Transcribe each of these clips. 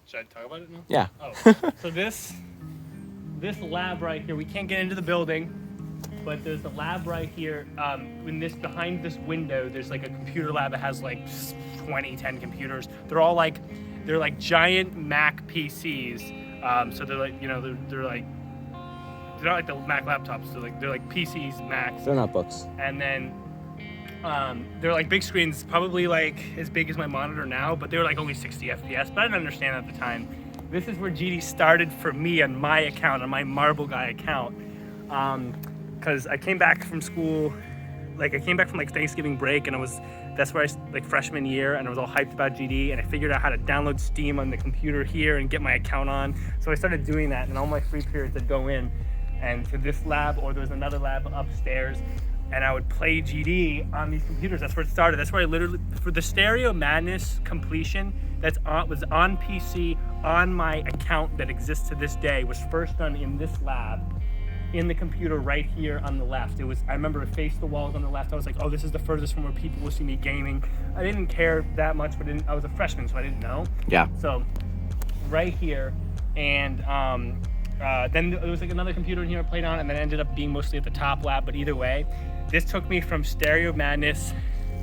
Should I talk about it now? Yeah. Oh, so this lab right here, we can't get into the building, but there's a lab right here. Behind this window, there's like a computer lab that has like 10 computers. They're like giant Mac PCs. So they're like, they're not like the Mac laptops. They're like PCs, Macs. They're not books. And then they're like big screens, probably like as big as my monitor now, but they were like only 60 FPS, but I didn't understand at the time. This is where GD started for me on my account, on my Marble Guy account. Because I came back from school, I came back from Thanksgiving break, and that's where freshman year, and I was all hyped about GD, and I figured out how to download Steam on the computer here and get my account on. So I started doing that, and all my free periods I'd go in and to this lab, or there was another lab upstairs, and I would play GD on these computers. That's where it started. That's where I literally, for the Stereo Madness completion, was on PC, on my account that exists to this day, was first done in this lab, in the computer right here on the left. I remember it faced the walls on the left. I was like, oh, this is the furthest from where people will see me gaming. I didn't care that much, but I was a freshman, so I didn't know. Yeah. So, right here, and then there was another computer in here I played on, and then ended up being mostly at the top lab, but either way, this took me from Stereo Madness,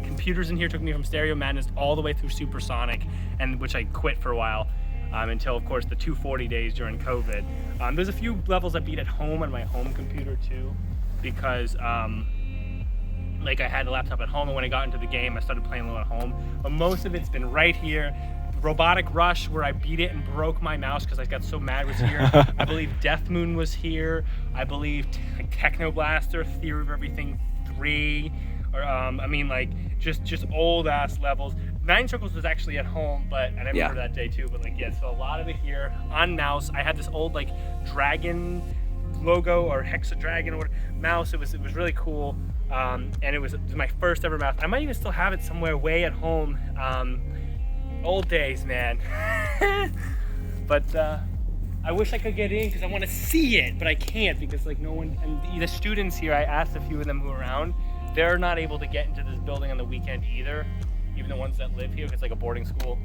computers in here took me from Stereo Madness all the way through Supersonic, and which I quit for a while, until of course the 240 days during COVID. There's a few levels I beat at home on my home computer too, because I had a laptop at home, and when I got into the game I started playing a little at home, but most of it's been right here. Robotic Rush, where I beat it and broke my mouse because I got so mad, was here. I believe Death Moon was here. I believe Techno Blaster, Theory of Everything 3, or just old ass levels. Nine Circles was actually at home, but I remember that day too. But so a lot of it here on mouse. I had this old dragon logo or Hexadragon or mouse. It was really cool, and it was my first ever mouse. I might even still have it somewhere way at home. Old days, man. But I wish I could get in because I want to see it, but I can't because no one, and the students here, I asked a few of them who are around, they're not able to get into this building on the weekend either, even the ones that live here, because it's a boarding school.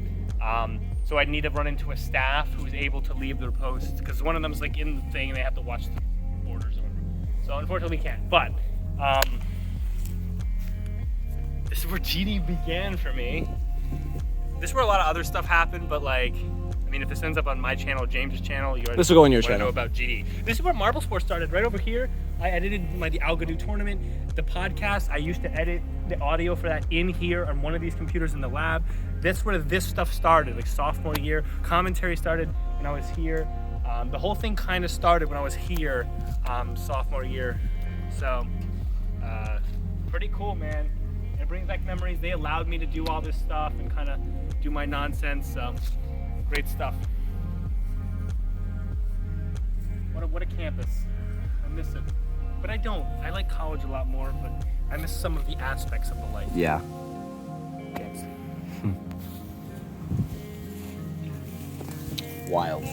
So I'd need to run into a staff who's able to leave their posts, because one of them's in the thing and they have to watch the borders or whatever. So unfortunately we can't, but this is where GD began for me. This is where a lot of other stuff happened, but if this ends up on my channel, James's channel, this will go on your channel. Know about GD. This is where Marble Sports started, right over here. I edited the Algodoot tournament, the podcast. I used to edit the audio for that in here on one of these computers in the lab. That's where this stuff started, sophomore year. Commentary started when I was here. The whole thing kind of started when I was here, sophomore year. So, pretty cool, man. It brings back memories. They allowed me to do all this stuff and kind of do my nonsense, so great stuff. What a campus. I miss it. But I don't. I like college a lot more, but I miss some of the aspects of the life. Yeah. Games. Wild.